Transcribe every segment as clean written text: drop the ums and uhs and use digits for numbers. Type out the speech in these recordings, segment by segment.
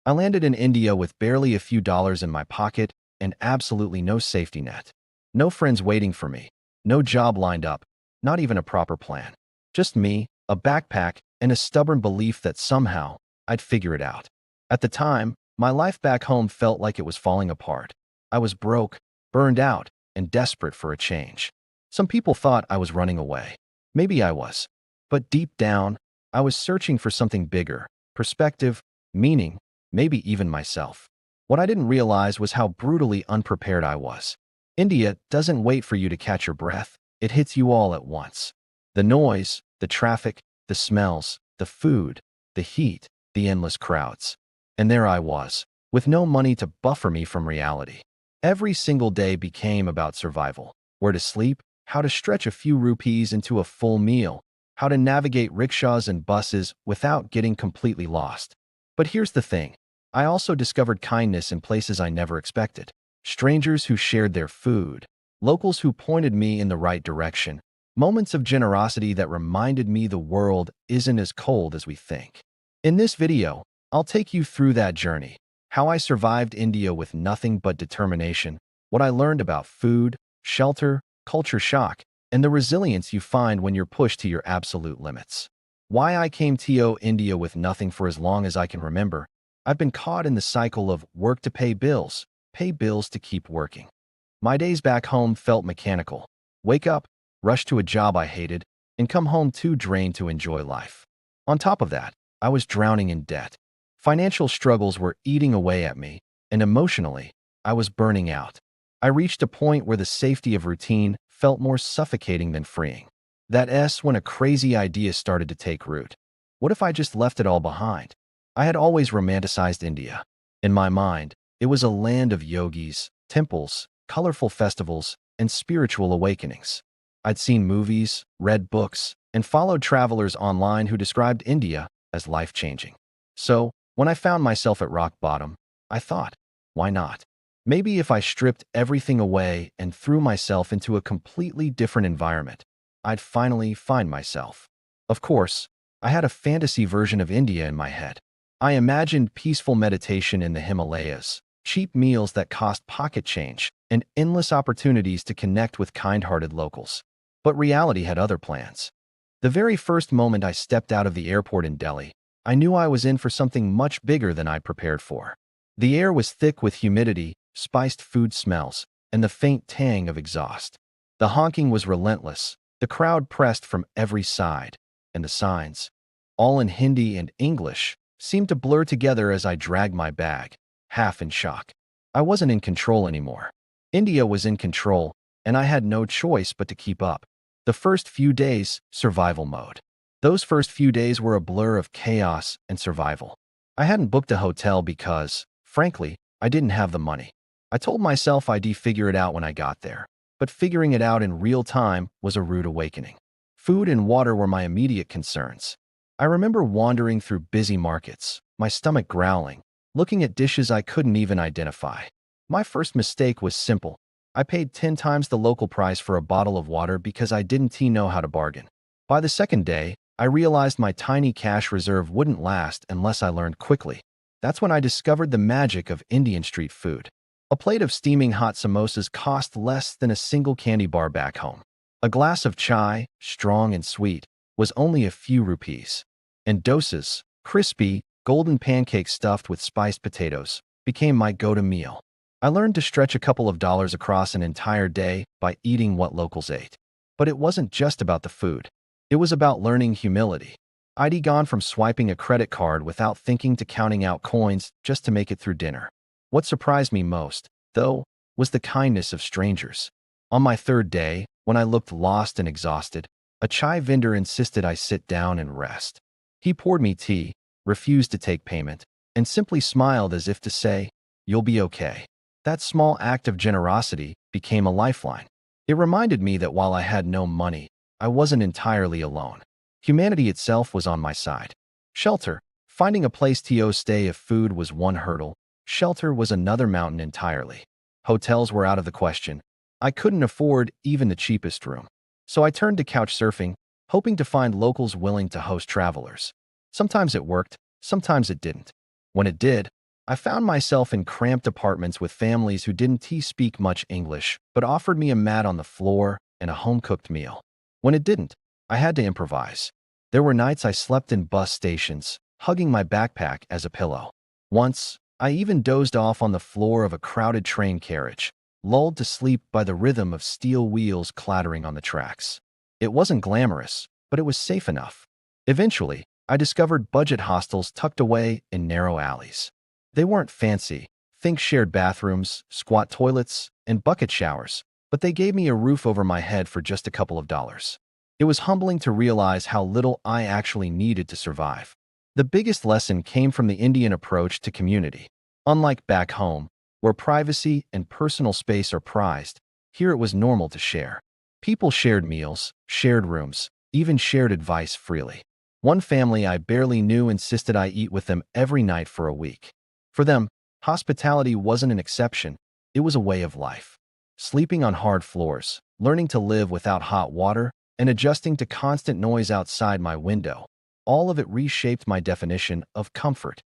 I landed in India with barely a few dollars in my pocket and absolutely no safety net. No friends waiting for me, no job lined up, not even a proper plan. Just me, a backpack, and a stubborn belief that somehow I'd figure it out. At the time, my life back home felt like it was falling apart. I was broke, burned out, and desperate for a change. Some people thought I was running away. Maybe I was. But deep down, I was searching for something bigger, perspective, meaning, maybe even myself. What I didn't realize was how brutally unprepared I was. India doesn't wait for you to catch your breath. It hits you all at once. The noise, the traffic, the smells, the food, the heat, the endless crowds. And there I was, with no money to buffer me from reality. Every single day became about survival. Where to sleep, how to stretch a few rupees into a full meal, how to navigate rickshaws and buses without getting completely lost. But here's the thing. I also discovered kindness in places I never expected. Strangers who shared their food, locals who pointed me in the right direction, moments of generosity that reminded me the world isn't as cold as we think. In this video, I'll take you through that journey, how I survived India with nothing but determination, what I learned about food, shelter, culture shock, and the resilience you find when you're pushed to your absolute limits. Why I came to India with nothing for as long as I can remember. I've been caught in the cycle of work to pay bills to keep working. My days back home felt mechanical. Wake up, rush to a job I hated, and come home too drained to enjoy life. On top of that, I was drowning in debt. Financial struggles were eating away at me, and emotionally, I was burning out. I reached a point where the safety of routine felt more suffocating than freeing. That's when a crazy idea started to take root. What if I just left it all behind? I had always romanticized India. In my mind, it was a land of yogis, temples, colorful festivals, and spiritual awakenings. I'd seen movies, read books, and followed travelers online who described India as life-changing. So, when I found myself at rock bottom, I thought, why not? Maybe if I stripped everything away and threw myself into a completely different environment, I'd finally find myself. Of course, I had a fantasy version of India in my head. I imagined peaceful meditation in the Himalayas, cheap meals that cost pocket change, and endless opportunities to connect with kind-hearted locals. But reality had other plans. The very first moment I stepped out of the airport in Delhi, I knew I was in for something much bigger than I'd prepared for. The air was thick with humidity, spiced food smells, and the faint tang of exhaust. The honking was relentless, the crowd pressed from every side, and the signs, all in Hindi and English, seemed to blur together as I dragged my bag, half in shock. I wasn't in control anymore. India was in control, and I had no choice but to keep up. The first few days, survival mode. Those first few days were a blur of chaos and survival. I hadn't booked a hotel because, frankly, I didn't have the money. I told myself I'd figure it out when I got there, but figuring it out in real time was a rude awakening. Food and water were my immediate concerns. I remember wandering through busy markets, my stomach growling, looking at dishes I couldn't even identify. My first mistake was simple. I paid 10 times the local price for a bottle of water because I didn't know how to bargain. By the second day, I realized my tiny cash reserve wouldn't last unless I learned quickly. That's when I discovered the magic of Indian street food. A plate of steaming hot samosas cost less than a single candy bar back home. A glass of chai, strong and sweet, was only a few rupees. And dosas, crispy, golden pancakes stuffed with spiced potatoes, became my go-to meal. I learned to stretch a couple of dollars across an entire day by eating what locals ate. But it wasn't just about the food. It was about learning humility. I'd gone from swiping a credit card without thinking to counting out coins just to make it through dinner. What surprised me most, though, was the kindness of strangers. On my third day, when I looked lost and exhausted, a chai vendor insisted I sit down and rest. He poured me tea, refused to take payment, and simply smiled as if to say, "You'll be okay." That small act of generosity became a lifeline. It reminded me that while I had no money, I wasn't entirely alone. Humanity itself was on my side. Shelter. Finding a place to stay if food was one hurdle, shelter was another mountain entirely. Hotels were out of the question. I couldn't afford even the cheapest room. So I turned to couch surfing, hoping to find locals willing to host travelers. Sometimes it worked, sometimes it didn't. When it did, I found myself in cramped apartments with families who didn't speak much English, but offered me a mat on the floor and a home-cooked meal. When it didn't, I had to improvise. There were nights I slept in bus stations, hugging my backpack as a pillow. Once, I even dozed off on the floor of a crowded train carriage, lulled to sleep by the rhythm of steel wheels clattering on the tracks. It wasn't glamorous, but it was safe enough. Eventually, I discovered budget hostels tucked away in narrow alleys. They weren't fancy, think shared bathrooms, squat toilets, and bucket showers, but they gave me a roof over my head for just a couple of dollars. It was humbling to realize how little I actually needed to survive. The biggest lesson came from the Indian approach to community. Unlike back home, where privacy and personal space are prized, here it was normal to share. People shared meals, shared rooms, even shared advice freely. One family I barely knew insisted I eat with them every night for a week. For them, hospitality wasn't an exception, it was a way of life. Sleeping on hard floors, learning to live without hot water, and adjusting to constant noise outside my window, all of it reshaped my definition of comfort.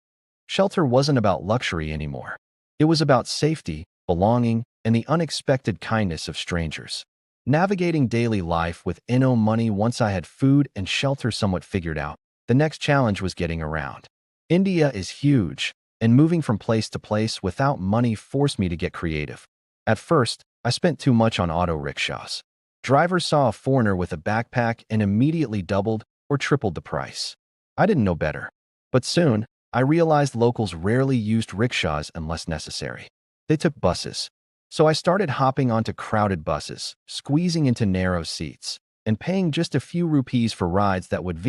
Shelter wasn't about luxury anymore. It was about safety, belonging, and the unexpected kindness of strangers. Navigating daily life with no money once I had food and shelter somewhat figured out, the next challenge was getting around. India is huge, and moving from place to place without money forced me to get creative. At first, I spent too much on auto rickshaws. Drivers saw a foreigner with a backpack and immediately doubled or tripled the price. I didn't know better. But soon, I realized locals rarely used rickshaws unless necessary. They took buses. So I started hopping onto crowded buses, squeezing into narrow seats, and paying just a few rupees for rides that would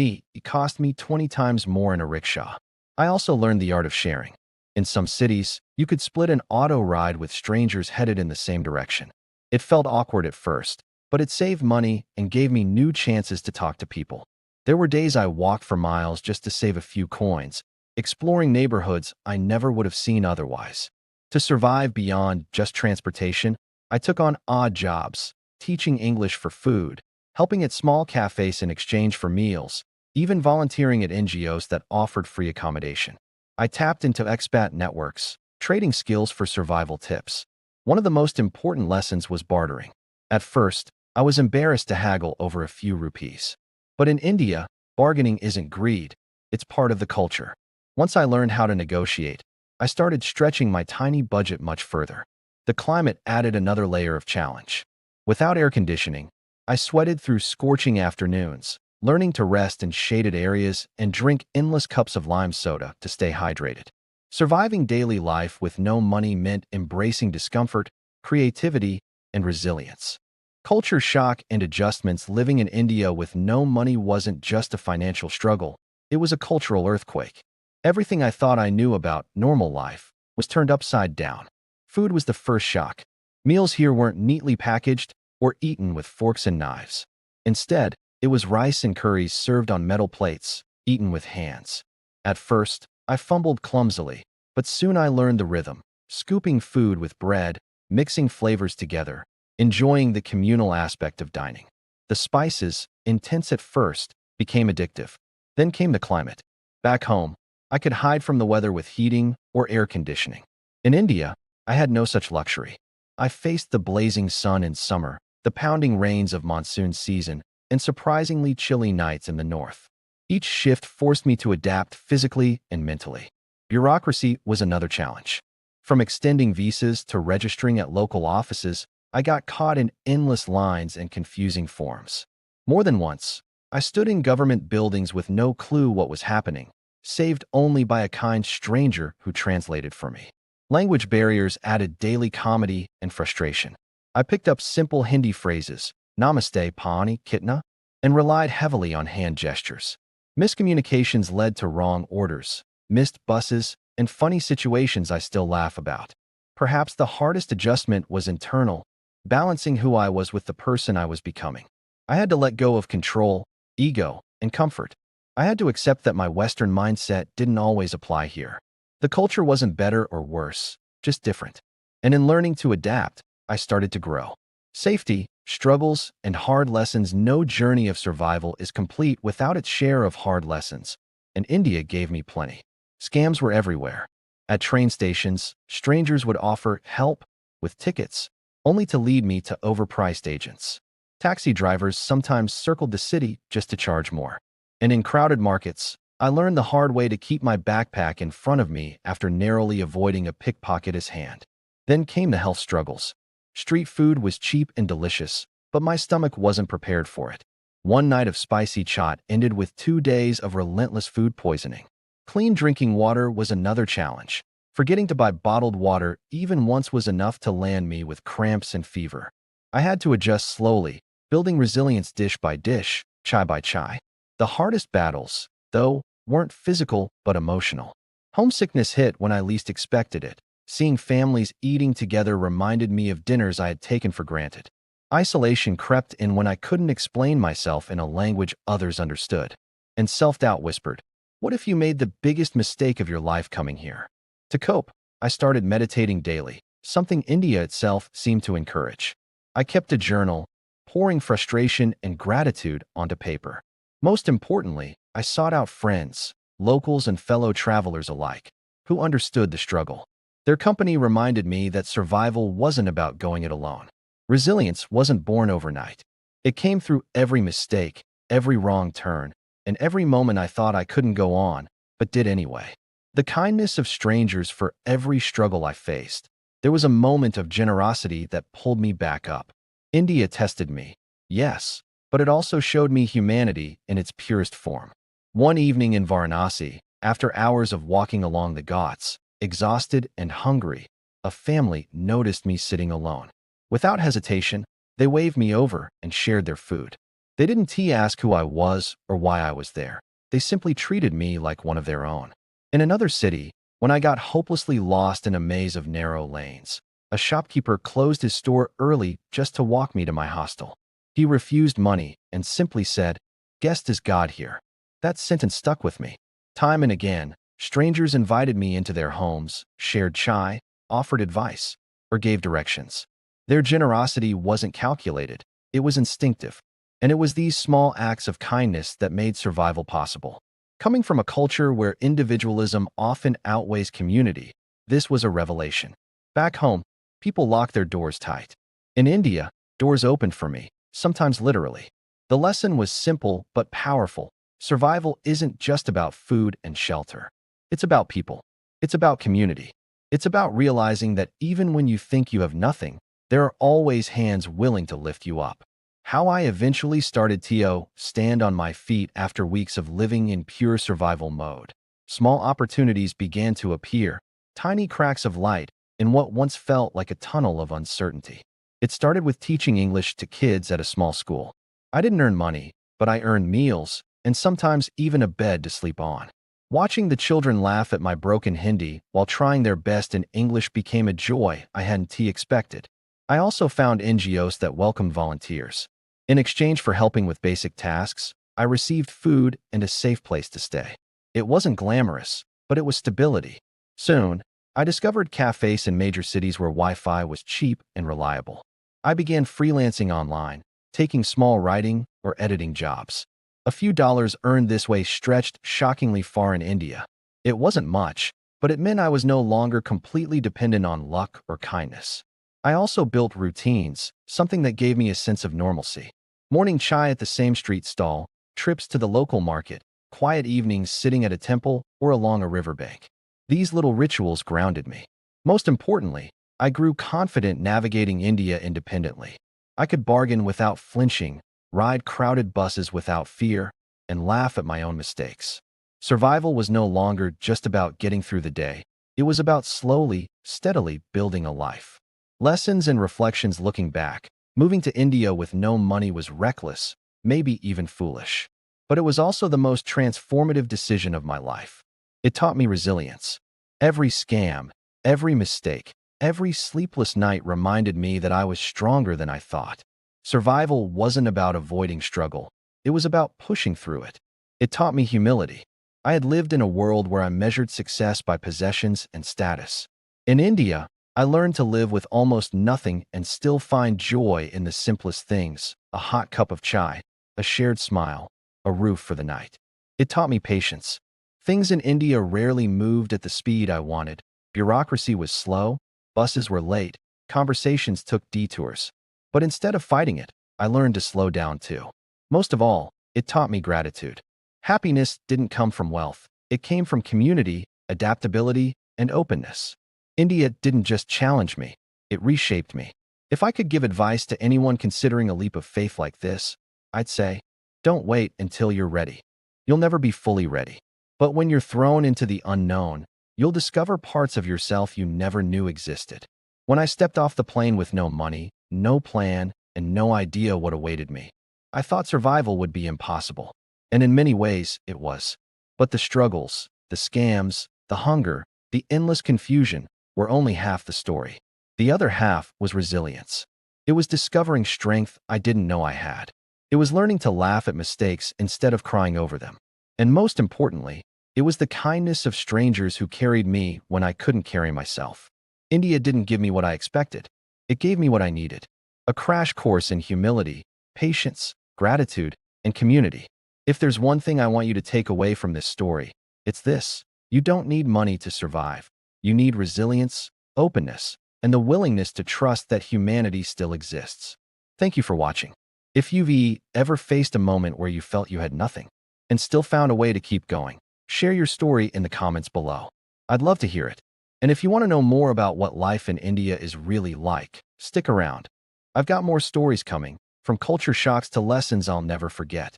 cost me 20 times more in a rickshaw. I also learned the art of sharing. In some cities, you could split an auto ride with strangers headed in the same direction. It felt awkward at first, but it saved money and gave me new chances to talk to people. There were days I walked for miles just to save a few coins, exploring neighborhoods I never would have seen otherwise. To survive beyond just transportation, I took on odd jobs, teaching English for food, helping at small cafes in exchange for meals, even volunteering at NGOs that offered free accommodation. I tapped into expat networks, trading skills for survival tips. One of the most important lessons was bartering. At first, I was embarrassed to haggle over a few rupees. But in India, bargaining isn't greed, it's part of the culture. Once I learned how to negotiate, I started stretching my tiny budget much further. The climate added another layer of challenge. Without air conditioning, I sweated through scorching afternoons, learning to rest in shaded areas and drink endless cups of lime soda to stay hydrated. Surviving daily life with no money meant embracing discomfort, creativity, and resilience. Culture shock and adjustments. Living in India with no money wasn't just a financial struggle, it was a cultural earthquake. Everything I thought I knew about normal life was turned upside down. Food was the first shock. Meals here weren't neatly packaged or eaten with forks and knives. Instead, it was rice and curries served on metal plates, eaten with hands. At first, I fumbled clumsily, but soon I learned the rhythm, scooping food with bread, mixing flavors together, enjoying the communal aspect of dining. The spices, intense at first, became addictive. Then came the climate. Back home, I could hide from the weather with heating or air conditioning. In India, I had no such luxury. I faced the blazing sun in summer, the pounding rains of monsoon season, and surprisingly chilly nights in the north. Each shift forced me to adapt physically and mentally. Bureaucracy was another challenge. From extending visas to registering at local offices, I got caught in endless lines and confusing forms. More than once, I stood in government buildings with no clue what was happening, saved only by a kind stranger who translated for me. Language barriers added daily comedy and frustration. I picked up simple Hindi phrases, namaste, pani, kitna, and relied heavily on hand gestures. Miscommunications led to wrong orders, missed buses, and funny situations I still laugh about. Perhaps the hardest adjustment was internal, balancing who I was with the person I was becoming. I had to let go of control, ego, and comfort. I had to accept that my Western mindset didn't always apply here. The culture wasn't better or worse, just different. And in learning to adapt, I started to grow. Safety, struggles, and hard lessons. No journey of survival is complete without its share of hard lessons, and India gave me plenty. Scams were everywhere. At train stations, strangers would offer help with tickets, only to lead me to overpriced agents. Taxi drivers sometimes circled the city just to charge more. And in crowded markets, I learned the hard way to keep my backpack in front of me after narrowly avoiding a pickpocket's hand. Then came the health struggles. Street food was cheap and delicious, but my stomach wasn't prepared for it. One night of spicy chaat ended with 2 days of relentless food poisoning. Clean drinking water was another challenge. Forgetting to buy bottled water even once was enough to land me with cramps and fever. I had to adjust slowly, building resilience dish by dish, chai by chai. The hardest battles, though, weren't physical but emotional. Homesickness hit when I least expected it. Seeing families eating together reminded me of dinners I had taken for granted. Isolation crept in when I couldn't explain myself in a language others understood. And self-doubt whispered, "What if you made the biggest mistake of your life coming here?" To cope, I started meditating daily, something India itself seemed to encourage. I kept a journal, pouring frustration and gratitude onto paper. Most importantly, I sought out friends, locals and fellow travelers alike, who understood the struggle. Their company reminded me that survival wasn't about going it alone. Resilience wasn't born overnight. It came through every mistake, every wrong turn, and every moment I thought I couldn't go on, but did anyway. The kindness of strangers for every struggle I faced. There was a moment of generosity that pulled me back up. India tested me, yes, but it also showed me humanity in its purest form. One evening in Varanasi, after hours of walking along the Ghats, exhausted and hungry, a family noticed me sitting alone. Without hesitation, they waved me over and shared their food. They didn't ask who I was or why I was there. They simply treated me like one of their own. In another city, when I got hopelessly lost in a maze of narrow lanes, a shopkeeper closed his store early just to walk me to my hostel. He refused money and simply said, "Guest is God here." That sentence stuck with me. Time and again, strangers invited me into their homes, shared chai, offered advice, or gave directions. Their generosity wasn't calculated, it was instinctive. And it was these small acts of kindness that made survival possible. Coming from a culture where individualism often outweighs community, this was a revelation. Back home, people locked their doors tight. In India, doors opened for me, sometimes literally. The lesson was simple but powerful. Survival isn't just about food and shelter. It's about people. It's about community. It's about realizing that even when you think you have nothing, there are always hands willing to lift you up. How I eventually started to stand on my feet after weeks of living in pure survival mode. Small opportunities began to appear, tiny cracks of light in what once felt like a tunnel of uncertainty. It started with teaching English to kids at a small school. I didn't earn money, but I earned meals and sometimes even a bed to sleep on. Watching the children laugh at my broken Hindi while trying their best in English became a joy I hadn't expected. I also found NGOs that welcomed volunteers. In exchange for helping with basic tasks, I received food and a safe place to stay. It wasn't glamorous, but it was stability. Soon, I discovered cafes in major cities where Wi-Fi was cheap and reliable. I began freelancing online, taking small writing or editing jobs. A few dollars earned this way stretched shockingly far in India. It wasn't much, but it meant I was no longer completely dependent on luck or kindness. I also built routines, something that gave me a sense of normalcy. Morning chai at the same street stall, trips to the local market, quiet evenings sitting at a temple or along a riverbank. These little rituals grounded me. Most importantly, I grew confident navigating India independently. I could bargain without flinching, ride crowded buses without fear, and laugh at my own mistakes. Survival was no longer just about getting through the day. It was about slowly, steadily building a life. Lessons and reflections looking back. Moving to India with no money was reckless, maybe even foolish. But it was also the most transformative decision of my life. It taught me resilience. Every scam, every mistake, every sleepless night reminded me that I was stronger than I thought. Survival wasn't about avoiding struggle. It was about pushing through it. It taught me humility. I had lived in a world where I measured success by possessions and status. In India, I learned to live with almost nothing and still find joy in the simplest things: a hot cup of chai, a shared smile, a roof for the night. It taught me patience. Things in India rarely moved at the speed I wanted, Bureaucracy was slow, buses were late, conversations took detours. But instead of fighting it, I learned to slow down too. Most of all, it taught me gratitude. Happiness didn't come from wealth. It came from community, adaptability, and openness. India didn't just challenge me, it reshaped me. If I could give advice to anyone considering a leap of faith like this, I'd say, don't wait until you're ready. You'll never be fully ready. But when you're thrown into the unknown, you'll discover parts of yourself you never knew existed. When I stepped off the plane with no money, no plan, and no idea what awaited me, I thought survival would be impossible. And in many ways, it was. But the struggles, the scams, the hunger, the endless confusion were only half the story. The other half was resilience. It was discovering strength I didn't know I had. It was learning to laugh at mistakes instead of crying over them. And most importantly, it was the kindness of strangers who carried me when I couldn't carry myself. India didn't give me what I expected. It gave me what I needed. A crash course in humility, patience, gratitude, and community. If there's one thing I want you to take away from this story, it's this. You don't need money to survive. You need resilience, openness, and the willingness to trust that humanity still exists. Thank you for watching. If you've ever faced a moment where you felt you had nothing and still found a way to keep going, share your story in the comments below. I'd love to hear it. And if you want to know more about what life in India is really like, stick around. I've got more stories coming, from culture shocks to lessons I'll never forget.